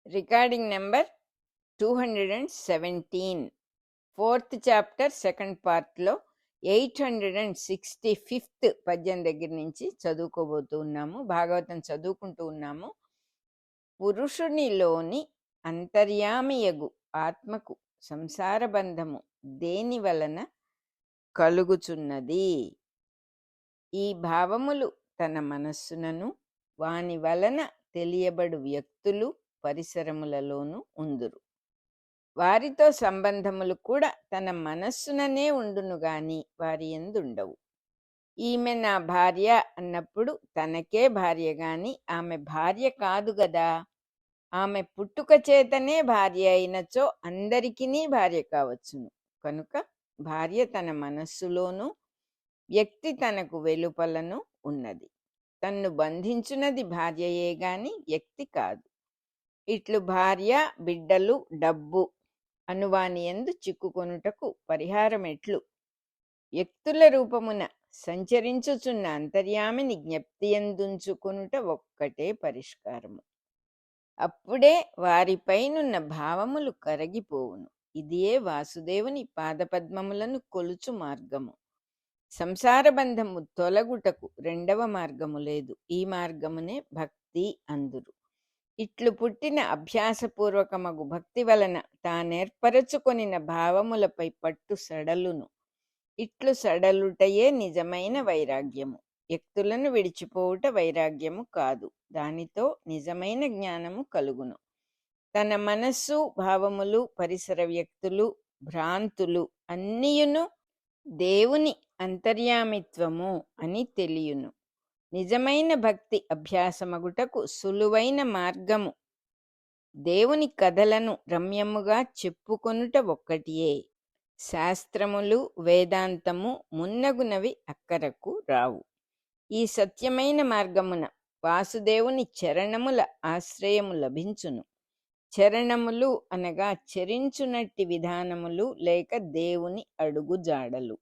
Recording number 217, fourth chapter second పార్ట్లో 865th పద్యం దగ్గర నుంచి చదువుకోబోతూ ఉన్నాము. భాగవతం చదువుకుంటూ ఉన్నాము. పురుషునిలోని అంతర్యామియగు ఆత్మకు సంసార బంధము దేని వలన కలుగుచున్నది? ఈ భావములు తన మనస్సునను వాని వలన తెలియబడు వ్యక్తులు పరిసరములలోనూ ఉందురు. వారితో సంబంధములు కూడా తన మనస్సుననే ఉండును గాని వారి యందుండవు. ఈమె నా భార్య అన్నప్పుడు తనకే భార్య గాని ఆమె భార్య కాదు గదా. ఆమె పుట్టుక చేతనే భార్య అయినచో అందరికీ భార్య కావచ్చును. కనుక భార్య తన మనస్సులోనూ వ్యక్తి తనకు వెలుపలను ఉన్నది. తన్ను బంధించున్నది భార్యయే గాని వ్యక్తి కాదు. ఇట్లు భార్య, బిడ్డలు, డబ్బు అనువాని యందు చిక్కుకొనుటకు పరిహారం ఎట్లు? వ్యక్తుల రూపమున సంచరించుచున్న అంతర్యామిని జ్ఞప్తియందుంచుకొనుట ఒక్కటే పరిష్కారము. అప్పుడే వారిపైనున్న భావములు కరగిపోవును. ఇదియే వాసుదేవుని పాదపద్మములను కొలుచు మార్గము. సంసార బంధము తొలగుటకు రెండవ మార్గము లేదు. ఈ మార్గమునే భక్తి అందురు. ఇట్లు పుట్టిన అభ్యాసపూర్వకమగు భక్తి వలన తానేర్పరచుకొనిన భావములపై పట్టు సడలును. ఇట్లు సడలుటయే నిజమైన వైరాగ్యము. వ్యక్తులను విడిచిపోవుట వైరాగ్యము కాదు. దానితో నిజమైన జ్ఞానము కలుగును. తన మనస్సు, భావములు, పరిసర వ్యక్తులు, భ్రాంతులు అన్నియును దేవుని అంతర్యామిత్వము అని తెలియును. నిజమైన భక్తి అభ్యాసమగుటకు సులువైన మార్గము దేవుని కథలను రమ్యముగా చెప్పుకొనుట ఒక్కటియే. శాస్త్రములు, వేదాంతము మున్నగునవి అక్కరకు రావు. ఈ సత్యమైన మార్గమున వాసుదేవుని చరణముల ఆశ్రయము లభించును. చరణములు అనగా చరించునట్టి విధానములు లేక దేవుని అడుగుజాడలు.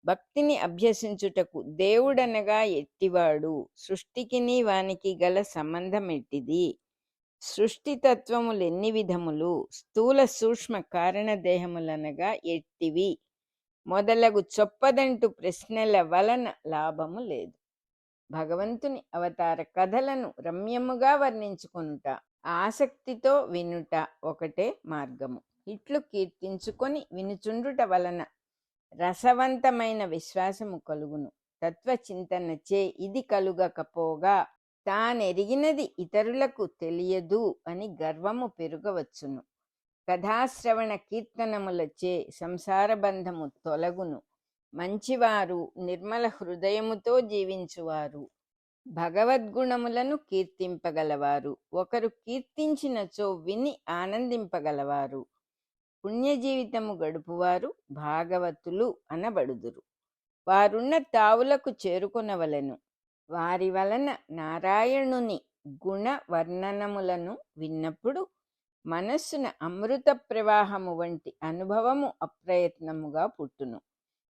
భక్తిని అభ్యసించుటకు దేవుడనగా ఎట్టివాడు? సృష్టికిని వానికి గల సంబంధం ఎట్టిది? సృష్టితత్వములు ఎన్ని విధములు? స్థూల సూక్ష్మ కారణదేహములనగా ఎట్టివి? మొదలగు చొప్పదంటు ప్రశ్నల వలన లాభము లేదు. భగవంతుని అవతార కథలను రమ్యముగా వర్ణించుకొనుట, ఆసక్తితో వినుట ఒకటే మార్గము. ఇట్లు కీర్తించుకొని వినుచుండుట వలన రసవంతమైన విశ్వాసము కలుగును. తత్వచింతనచే ఇది కలుగకపోగా తానెరిగినది ఇతరులకు తెలియదు అని గర్వము పెరుగవచ్చును. కథాశ్రవణ కీర్తనములచే సంసార బంధము తొలగును. మంచివారు, నిర్మల హృదయముతో జీవించువారు, భగవద్గుణములను కీర్తింపగలవారు, ఒకరు కీర్తించినచో విని ఆనందింపగలవారు, పుణ్యజీవితము గడుపువారు భాగవతులు అనబడుదురు. వారున్న తావులకు చేరుకొనవలెను. వారి వలన నారాయణుని గుణ వర్ణనములను విన్నప్పుడు మనస్సున అమృత ప్రవాహము వంటి అనుభవము అప్రయత్నముగా పుట్టును.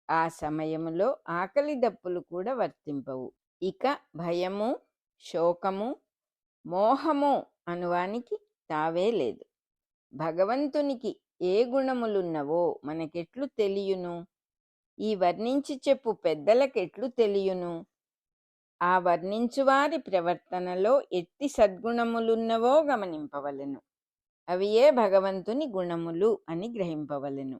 ఆ సమయములో ఆకలి దప్పులు కూడా వర్తింపవు. ఇక భయము, శోకము, మోహము అనువానికి తావే లేదు. భగవంతునికి ఏ గుణములున్నవో మనకెట్లు తెలియును? ఈ వర్ణించి చెప్పు పెద్దలకెట్లు తెలియును? ఆ వర్ణించువారి ప్రవర్తనలో ఎట్టి సద్గుణములున్నవో గమనింపవలెను. అవి ఏ భగవంతుని గుణములు అని గ్రహింపవలెను.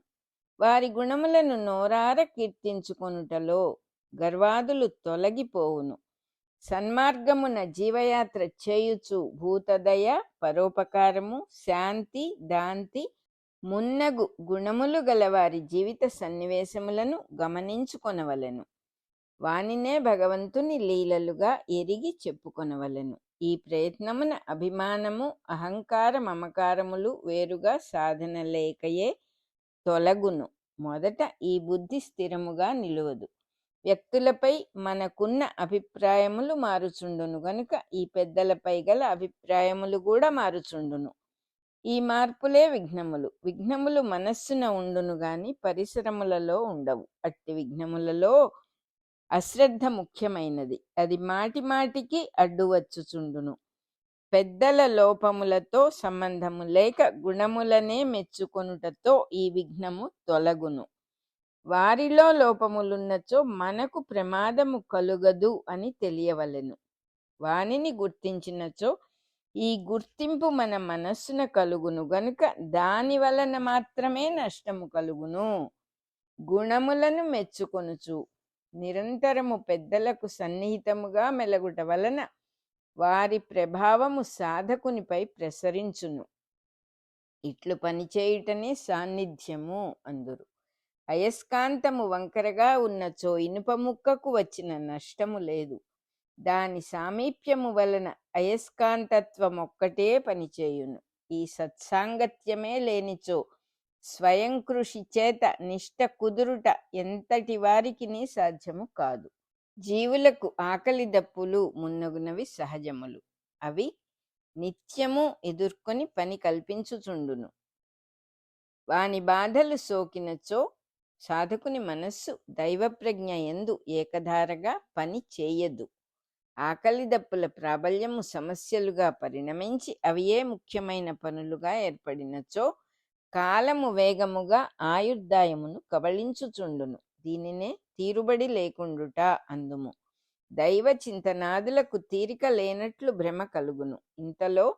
వారి గుణములను నోరార కీర్తించుకొనుటలో గర్వాదులు తొలగిపోవును. సన్మార్గమున జీవయాత్ర చేయుచు భూతదయ, పరోపకారము, శాంతి, దాంతి మున్నగు గుణములు గలవారి జీవిత సన్నివేశములను గమనించుకొనవలెను. వానినే భగవంతుని లీలలుగా ఎరిగి చెప్పుకొనవలెను. ఈ ప్రయత్నమున అభిమానము, అహంకార మమకారములు వేరుగా సాధన లేకయే తొలగును. మొదట ఈ బుద్ధి స్థిరముగా నిలువదు. వ్యక్తులపై మనకున్న అభిప్రాయములు మారుచుండును గనుక ఈ పెద్దలపై గల అభిప్రాయములు కూడా మారుచుండును. ఈ మార్పులే విఘ్నములు. విఘ్నములు మనస్సున ఉండును గాని పరిసరములలో ఉండవు. అట్టి విఘ్నములలో అశ్రద్ధ ముఖ్యమైనది. అది మాటి మాటికి అడ్డు వచ్చుచుండును. పెద్దల లోపములతో సంబంధము లేక గుణములనే మెచ్చుకొనుటతో ఈ విఘ్నము తొలగును. వారిలో లోపములున్నచో మనకు ప్రమాదము కలుగదు అని తెలియవలెను. వానిని గుర్తించినచో ఈ గుర్తింపు మన మనస్సున కలుగును గనుక దాని వలన మాత్రమే నష్టము కలుగును. గుణములను మెచ్చుకొనుచు నిరంతరము పెద్దలకు సన్నిహితముగా మెలగుట వలన వారి ప్రభావము సాధకునిపై ప్రసరించును. ఇట్లు పనిచేయుటనే సాన్నిధ్యము అందురు. అయస్కాంతము వంకరగా ఉన్నచో ఇనుప ముక్కకు వచ్చిన నష్టము లేదు. దాని సామీప్యము వలన అయస్కాంతత్వమొక్కటే పనిచేయును. ఈ సత్సాంగత్యమే లేనిచో స్వయం కృషి చేత నిష్ట కుదురుట ఎంతటి వారికిని సాధ్యము కాదు. జీవులకు ఆకలి దప్పులు మున్నగునవి సహజములు. అవి నిత్యము ఎదుర్కొని పని కల్పించుచుండును. వాని బాధలు సోకినచో సాధకుని మనస్సు దైవప్రజ్ఞ యందు ఏకధారగా పని చేయదు. ఆకలి దప్పుల ప్రాబల్యము సమస్యలుగా పరిణమించి అవియే ముఖ్యమైన పనులుగా ఏర్పడినచో కాలము వేగముగా ఆయుర్దాయమును కబళించుచుండును. దీనినే తీరుబడి లేకుండుట అందుము. దైవ చింతనాదులకు తీరిక లేనట్లు భ్రమ కలుగును. ఇంతలో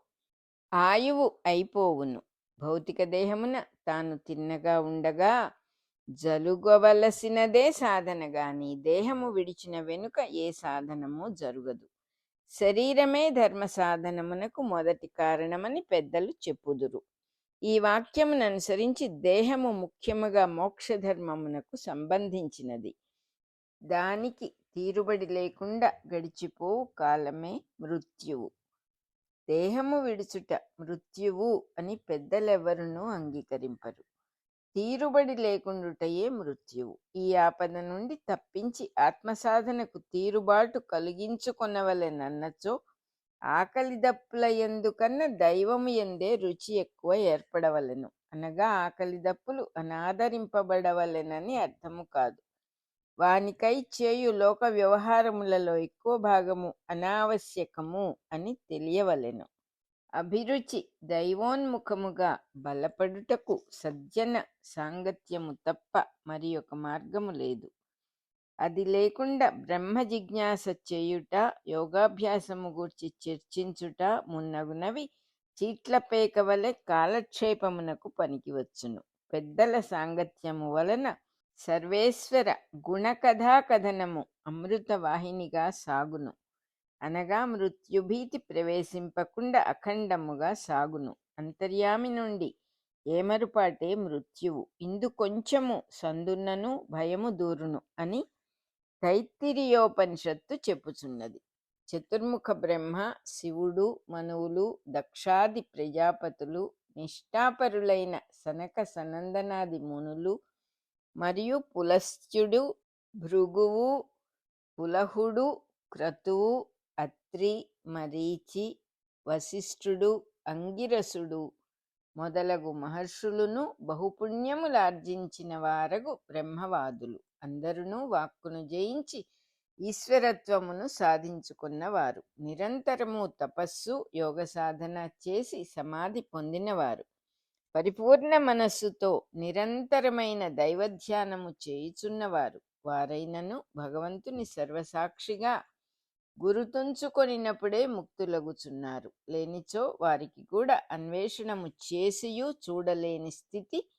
ఆయువు అయిపోవును. భౌతిక దేహమున తాను తిన్నగా ఉండగా జలుగవలసినదే సాధన గాని దేహము విడిచిన వెనుక ఏ సాధనము జరుగదు. శరీరమే ధర్మ సాధనమునకు మొదటి కారణమని పెద్దలు చెప్పుదురు. ఈ వాక్యమును అనుసరించి దేహము ముఖ్యముగా మోక్షధర్మమునకు సంబంధించినది. దానికి తీరుబడి లేకుండా గడిచిపోవు కాలమే మృత్యువు. దేహము విడుచుట మృత్యువు అని పెద్దలెవరునూ అంగీకరింపరు. తీరుబడి లేకుండుటయే మృత్యువు. ఈ ఆపద నుండి తప్పించి ఆత్మసాధనకు తీరుబాటు కలిగించుకొనవలెనన్నచో ఆకలి దప్పుల ఎందుకన్నా దైవము ఎందే రుచి ఎక్కువ ఏర్పడవలెను. అనగా ఆకలి దప్పులు అనాదరింపబడవలెనని అర్థము కాదు. వానికై చేయు లోక వ్యవహారములలో ఎక్కువ భాగము అనావశ్యకము అని తెలియవలెను. అభిరుచి దైవోన్ముఖముగా బలపడుటకు సజ్జన సాంగత్యము తప్ప మరి ఒక మార్గము లేదు. అది లేకుండా బ్రహ్మ జిజ్ఞాస చేయుట, యోగాభ్యాసము గూర్చి చర్చించుట మున్నగునవి చీట్ల పేక వలె కాలక్షేపమునకు పనికివచ్చును. పెద్దల సాంగత్యము వలన సర్వేశ్వర గుణకథా కథనము అమృత వాహినిగా సాగును. అనగా మృత్యుభీతి ప్రవేశింపకుండా అఖండముగా సాగును. అంతర్యామి నుండి ఏమరుపాటే మృత్యువు. ఇందు కొంచెము సందున్నను భయము దూరును అని తైత్తిరీయోపనిషత్తు చెప్పుచున్నది. చతుర్ముఖ బ్రహ్మ, శివుడు, మనువులు, దక్షాది ప్రజాపతులు, నిష్ఠాపరులైన సనక సనందనాది మునులు మరియు పులస్త్యుడు, భృగువు, పులహుడు, క్రతువు, అత్రి, మరీచి, వశిష్ఠుడు, అంగిరసుడు మొదలగు మహర్షులను బహుపుణ్యములార్జించిన వారగు బ్రహ్మవాదులు అందరును వాక్కును జయించి ఈశ్వరత్వమును సాధించుకున్నవారు. నిరంతరము తపస్సు యోగ సాధన చేసి సమాధి పొందినవారు. పరిపూర్ణ మనస్సుతో నిరంతరమైన దైవధ్యానము చేయుచున్నవారు. వారైనను భగవంతుని సర్వసాక్షిగా గురుతుంచుకొనినప్పుడే ముక్తులగుచున్నారు. లేనిచో వారికి కూడా అన్వేషణము చేసియూ చూడలేని స్థితి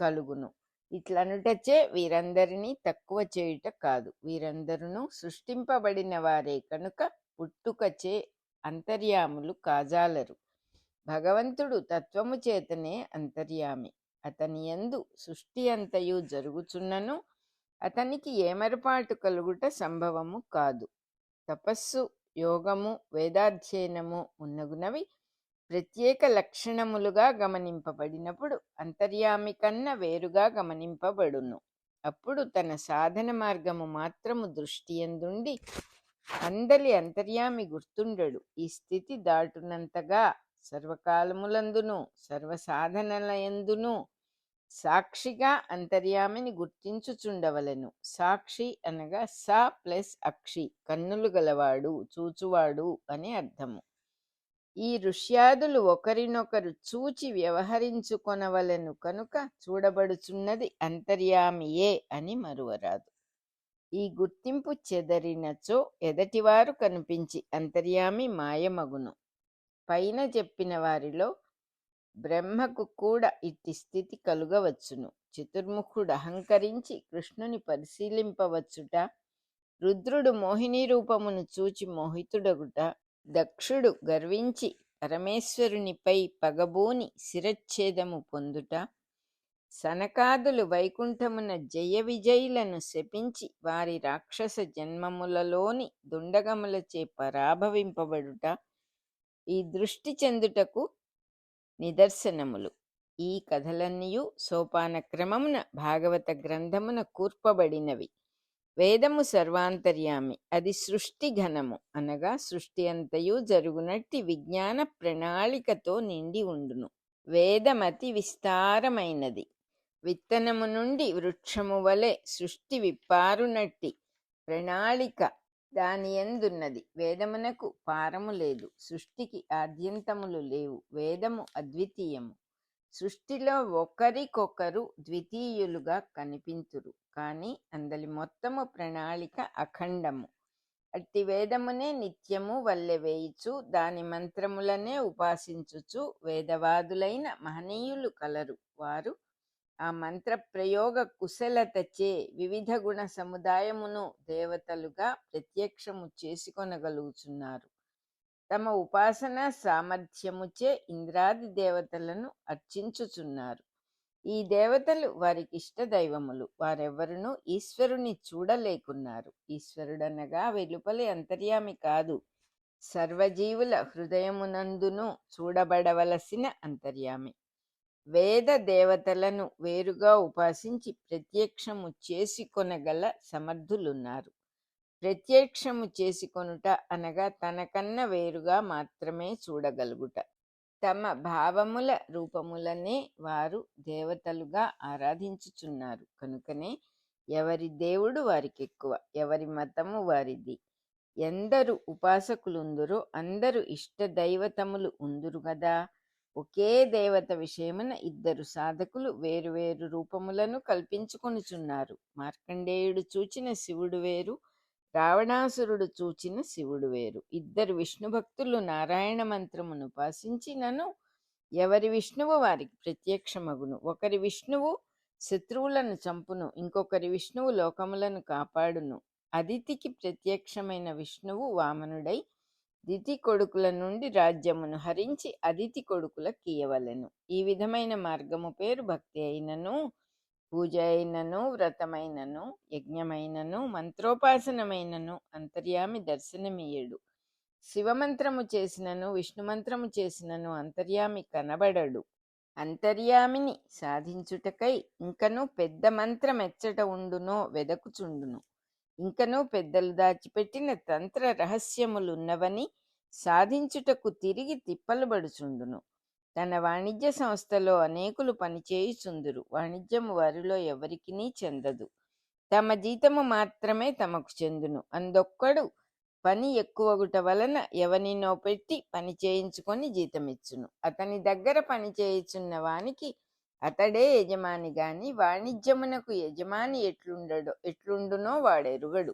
కలుగును. ఇట్లనుటచే వీరందరినీ తక్కువ చేయుట కాదు. వీరందరూ సృష్టింపబడిన వారే కనుక పుట్టుకచే అంతర్యాములు కాజాలరు. భగవంతుడు తత్వము చేతనే అంతర్యామి. అతని యందు సృష్టి అంతయు జరుగుచున్నను అతనికి ఏమరపాటు కలుగుట సంభవము కాదు. తపస్సు, యోగము, వేదాధ్యయనము మున్నగునవి ప్రత్యేక లక్షణములుగా గమనింపబడినప్పుడు అంతర్యామి కన్నా వేరుగా గమనింపబడును. అప్పుడు తన సాధన మార్గము మాత్రము దృష్టి యందుండి అందలి అంతర్యామి గుర్తుండడు. ఈ స్థితి దాటునంతగా సర్వకాలములందును సర్వసాధనలయందును సాక్షిగా అంతర్యామిని గుర్తించుచుండవలెను. సాక్షి అనగా సా ప్లస్ అక్షి, కన్నులు గలవాడు, చూచువాడు అని అర్థము. ఈ ఋష్యాదులు ఒకరినొకరు చూచి వ్యవహరించుకొనవలెను కనుక చూడబడుచున్నది అంతర్యామియే అని మరువరాదు. ఈ గుర్తింపు చెదరినచో ఎదటివారు కనిపించి అంతర్యామి మాయమగును. పైన చెప్పిన వారిలో బ్రహ్మకు కూడా ఇట్టి స్థితి కలుగవచ్చును. చతుర్ముఖుడు అహంకరించి కృష్ణుని పరిశీలింపవచ్చుట, రుద్రుడు మోహిని రూపమును చూచి మోహితుడగుట, దక్షుడు గర్వించి పరమేశ్వరునిపై పగబూని శిరచ్ఛేదము పొందుట, సనకాదులు వైకుంఠమున జయ విజయులను శపించి వారి రాక్షస జన్మములలోని దుండగములచే పరాభవింపబడుట ఈ దృష్టి చెందుటకు నిదర్శనములు. ఈ కథలన్నీయు సోపాన క్రమమున భాగవత గ్రంథమున కూర్పబడినవి. వేదము సర్వాంతర్యామి, అది సృష్టి ఘనము అనగా సృష్టి అంతయు జరుగునట్టి విజ్ఞాన ప్రణాళికతో నిండి ఉండును. వేదమతి విస్తారమైనది. విత్తనము నుండి వృక్షము వలె సృష్టి విప్పారునట్టి ప్రణాళిక దాని యందున్నది. వేదమునకు పారము లేదు, సృష్టికి ఆద్యంతములు లేవు. వేదము అద్వితీయము. సృష్టిలో ఒకరికొకరు ద్వితీయులుగా కనిపింతురు, కానీ అందలి మొత్తము ప్రణాళిక అఖండము. అట్టి వేదమునే నిత్యము వల్లెవేయిచు దాని మంత్రములనే ఉపాసించుచు వేదవాదులైన మహనీయులు కలరు. వారు ఆ మంత్ర ప్రయోగ కుశలతచే వివిధ గుణ సముదాయమును దేవతలుగా ప్రత్యక్షము చేసుకొనగలుగుచున్నారు. తమ ఉపాసన సామర్థ్యముచే ఇంద్రాది దేవతలను అర్చించుచున్నారు. ఈ దేవతలు వారికి ఇష్ట దైవములు. వారెవ్వరునూ ఈశ్వరుని చూడలేకున్నారు. ఈశ్వరుడనగా వెలుపలి అంతర్యామి కాదు, సర్వజీవుల హృదయమునందును చూడబడవలసిన అంతర్యామి. వేద దేవతలను వేరుగా ఉపాసించి ప్రత్యక్షము చేసుకొనగల సమర్థులున్నారు. ప్రత్యక్షము చేసుకొనుట అనగా తనకన్నా వేరుగా మాత్రమే చూడగలుగుట. తమ భావముల రూపములనే వారు దేవతలుగా ఆరాధించుచున్నారు. కనుకనే ఎవరి దేవుడు వారికి ఎక్కువ, ఎవరి మతము వారిది. ఎందరు ఉపాసకులుందురో అందరూ ఇష్ట దైవతములు ఉందురు గదా. ఒకే దేవత విషయమున ఇద్దరు సాధకులు వేరువేరు రూపములను కల్పించుకొనుచున్నారు. మార్కండేయుడు చూచిన శివుడు వేరు, రావణాసురుడు చూచిన శివుడు వేరు. ఇద్దరు విష్ణు భక్తులు నారాయణ మంత్రమును ఉపాసించినను ఎవరి విష్ణువు వారికి ప్రత్యక్షమగును. ఒకరి విష్ణువు శత్రువులను చంపును, ఇంకొకరి విష్ణువు లోకములను కాపాడును. అదితికి ప్రత్యక్షమైన విష్ణువు వామనుడై దితి కొడుకుల నుండి రాజ్యమును హరించి అదితి కొడుకుల కీయవలెను. ఈ విధమైన మార్గము పేరు భక్తి అయినను, పూజ అయినను, వ్రతమైనను, యజ్ఞమైనను, మంత్రోపాసనమైనను అంతర్యామి దర్శనమీయడు. శివమంత్రము చేసినను విష్ణుమంత్రము చేసినను అంతర్యామి కనబడడు. అంతర్యామిని సాధించుటకై ఇంకను పెద్ద మంత్రమెచ్చట ఉండునో వెదకుచుండును. ఇంకనూ పెద్దలు దాచిపెట్టిన తంత్ర రహస్యములున్నవని సాధించుటకు తిరిగి తిప్పలు పడుచుండును. తన వాణిజ్య సంస్థలో అనేకులు పనిచేయుచుందురు. వాణిజ్యము వారిలో ఎవరికినీ చెందదు. తమ జీతము మాత్రమే తమకు చెందును. అందొక్కడు పని ఎక్కువగుట వలన ఎవనినో పెట్టి పని చేయించుకొని జీతమిచ్చును. అతని దగ్గర పని చేయుచున్న వానికి అతడే యజమాని గాని వాణిజ్యమునకు యజమాని ఎట్లుండునో వాడెరుగడు.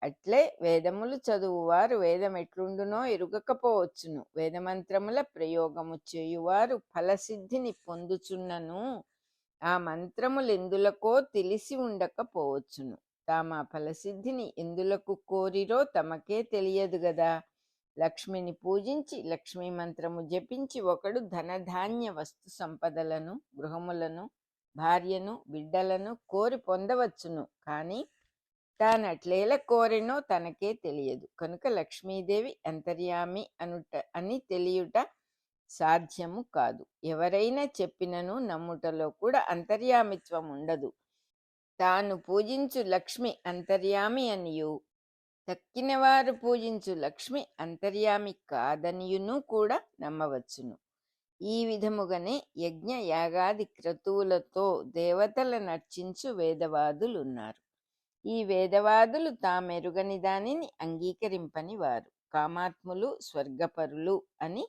అట్లే వేదములు చదువువారు వేదం ఎట్లుండునో ఎరుగకపోవచ్చును. వేదమంత్రముల ప్రయోగము చేయువారు ఫలసిద్ధిని పొందుచున్నను ఆ మంత్రములెందులకో తెలిసి ఉండకపోవచ్చును. తాము ఆ ఫలసిద్ధిని ఎందులకు కోరిరో తమకే తెలియదు గదా. లక్ష్మిని పూజించి లక్ష్మీ మంత్రము జపించి ఒకడు ధనధాన్య వస్తు సంపదలను, గృహములను, భార్యను, బిడ్డలను కోరి పొందవచ్చును. కానీ తానట్లేల కోరెనో తనకే తెలియదు. కనుక లక్ష్మీదేవి అంతర్యామి అని తెలియుట సాధ్యము కాదు. ఎవరైనా చెప్పినను నమ్ముటలో కూడా అంతర్యామిత్వం ఉండదు. తాను పూజించు లక్ష్మి అంతర్యామి అనియు, తక్కినవారు పూజించు లక్ష్మి అంతర్యామి కాదనియును కూడా నమ్మవచ్చును. ఈ విధముగానే యజ్ఞ యాగాది క్రతువులతో దేవతల నర్చించు వేదవాదులున్నారు. ఈ వేదవాదులు తామెరుగని దానిని అంగీకరింపని వారు. కామాత్ములు, స్వర్గపరులు అని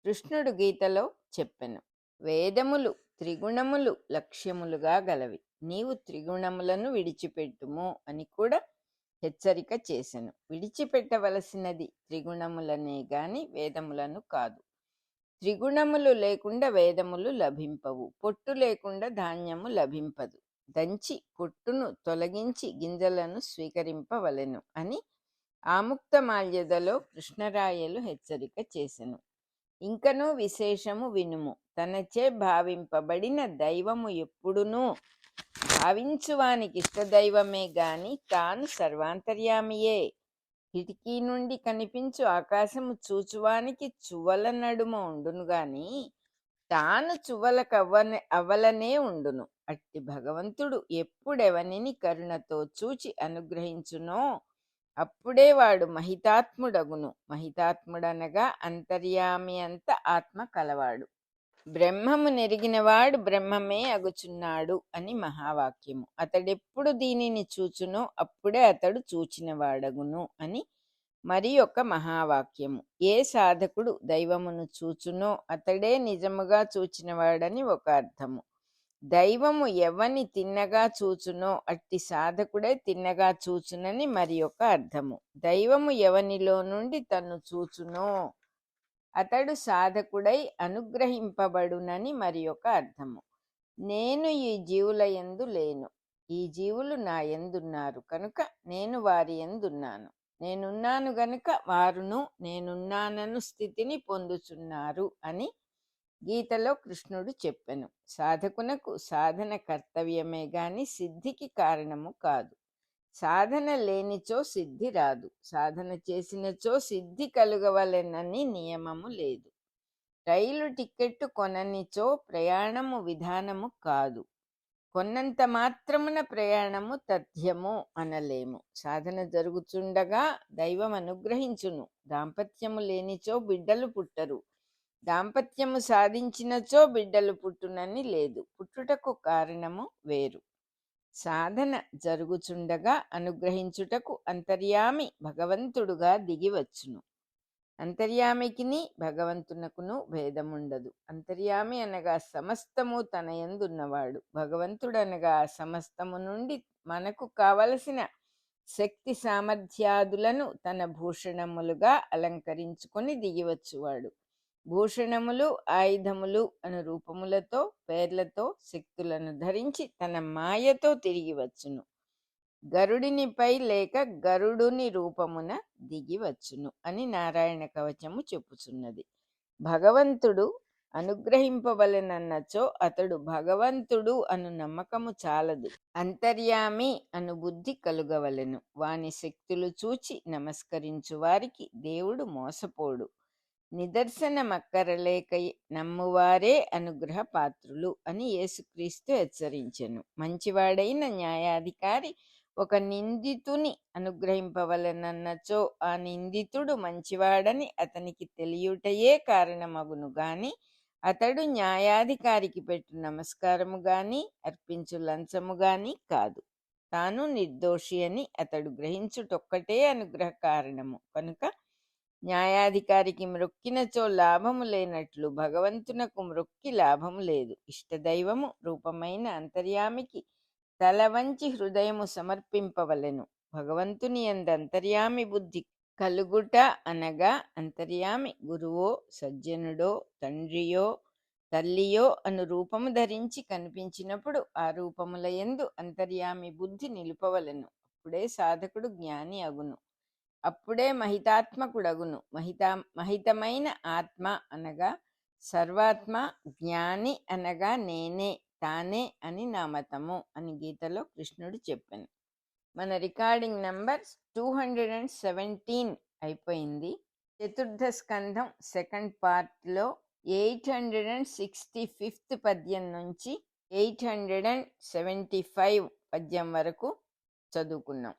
కృష్ణుడు గీతలో చెప్పెను. వేదములు త్రిగుణములు లక్ష్యములుగా గలవి. నీవు త్రిగుణములను విడిచిపెట్టుము అని కూడా హెచ్చరిక చేసెను. విడిచిపెట్టవలసినది త్రిగుణములనే గాని వేదములను కాదు. త్రిగుణములు లేకుండా వేదములు లభింపవు. పొట్టు లేకుండా ధాన్యము లభింపదు. దంచి పొట్టును తొలగించి గింజలను స్వీకరింపవలెను అని ఆముక్తమాల్యదలో కృష్ణరాయలు హెచ్చరిక చేసెను. ఇంకనూ విశేషము వినుము. తనచే భావింపబడిన దైవము ఎప్పుడునూ భావించువానికి ఇష్టదైవమే గాని తాను సర్వాంతర్యామియే. కిటికీ నుండి కనిపించు ఆకాశము చూచువానికి చువ్వల నడుమ ఉండును గాని తాను అవ్వలనే ఉండును. అట్టి భగవంతుడు ఎప్పుడెవనిని కరుణతో చూచి అనుగ్రహించునో అప్పుడే వాడు మహితాత్ముడగును. మహితాత్ముడనగా అంతర్యామి అంత ఆత్మ కలవాడు. బ్రహ్మము నెరిగినవాడు బ్రహ్మమే అగుచున్నాడు అని మహావాక్యము. అతడెప్పుడు దీనిని చూచునో అప్పుడే అతడు చూచినవాడగును అని మరి ఒక మహావాక్యము. ఏ సాధకుడు దైవమును చూచునో అతడే నిజముగా చూచినవాడని ఒక అర్థము. దైవము ఎవని తిన్నగా చూచునో అట్టి సాధకుడే తిన్నగా చూచునని మరి ఒక అర్థము. దైవము ఎవనిలో నుండి తన్ను చూచునో అతడు సాధకుడై అనుగ్రహింపబడునని మరి ఒక అర్థము. నేను ఈ జీవుల యందు లేను, ఈ జీవులు నా యందున్నారు కనుక నేను వారి యందున్నాను. నేనున్నాను గనుక వారును నేనున్నానను స్థితిని పొందుచున్నారు అని గీతలో కృష్ణుడు చెప్పెను. సాధకునకు సాధన కర్తవ్యమే గాని సిద్ధికి కారణము కాదు. సాధన లేనిచో సిద్ధి రాదు. సాధన చేసినచో సిద్ధి కలుగవలెనని నియమము లేదు. రైలు టిక్కెట్టు కొననిచో ప్రయాణము విధానము కాదు. కొన్నంత మాత్రమున ప్రయాణము తథ్యము అనలేము. సాధన జరుగుచుండగా దైవం అనుగ్రహించును. దాంపత్యము లేనిచో బిడ్డలు పుట్టరు. దాంపత్యము సాధించినచో బిడ్డలు పుట్టునని లేదు. పుట్టుటకు కారణము వేరు. సాధన జరుగుచుండగా అనుగ్రహించుటకు అంతర్యామి భగవంతుడుగా దిగివచ్చును. అంతర్యామికిని భగవంతునకును భేదముండదు. అంతర్యామి అనగా సమస్తము తన యందున్నవాడు. భగవంతుడనగా సమస్తము నుండి మనకు కావలసిన శక్తి సామర్థ్యాదులను తన భూషణములుగా అలంకరించుకొని దిగివచ్చువాడు. భూషణములు ఆయుధములు అను రూపములతో పేర్లతో శక్తులను ధరించి తన మాయతో తిరిగి వచ్చును. గరుడినిపై లేక గరుడుని రూపమున దిగి వచ్చును అని నారాయణ కవచము చెప్పుచున్నది. భగవంతుడు అనుగ్రహింపవలెనన్నచో అతడు భగవంతుడు అను నమ్మకము చాలదు. అంతర్యామి అను బుద్ధి కలుగవలెను. వాని శక్తులు చూచి నమస్కరించు వారికి దేవుడు మోసపోడు. నిదర్శనమక్కరలేక నమ్మువారే అనుగ్రహ పాత్రులు అని యేసుక్రీస్తు హెచ్చరించెను. మంచివాడైన న్యాయాధికారి ఒక నిందితుని అనుగ్రహింపవలనన్నచో ఆ నిందితుడు మంచివాడని అతనికి తెలియుటయే కారణమగును గాని అతడు న్యాయాధికారికి పెట్టు నమస్కారము గాని అర్పించు లంచము గాని కాదు. తాను నిర్దోషి అని అతడు గ్రహించుటొక్కటే అనుగ్రహ కారణము. కనుక న్యాయాధికారికి మ్రొక్కినచో లాభము లేనట్లు భగవంతునకు మ్రొక్కి లాభము లేదు. ఇష్టదైవము రూపమైన అంతర్యామికి తల వంచి హృదయము సమర్పింపవలెను. భగవంతుని యందు అంతర్యామి బుద్ధి కలుగుట అనగా అంతర్యామి గురువో సజ్జనుడో తండ్రియో తల్లియో అను రూపము ధరించి కనిపించినప్పుడు ఆ రూపముల యందు అంతర్యామి బుద్ధి నిలుపవలెను. అప్పుడే సాధకుడు జ్ఞాని అగును. అప్పుడే మహితాత్మకుడగును. మహితమైన ఆత్మ అనగా సర్వాత్మ, జ్ఞాని అనగా నేనే తానే అని నా మతము అని గీతలో కృష్ణుడు చెప్పాను. మన రికార్డింగ్ నంబర్ 217 అయిపోయింది. చతుర్థ స్కంధం సెకండ్ పార్ట్లో 865 పద్యం నుంచి 875 పద్యం వరకు చదువుకున్నాం.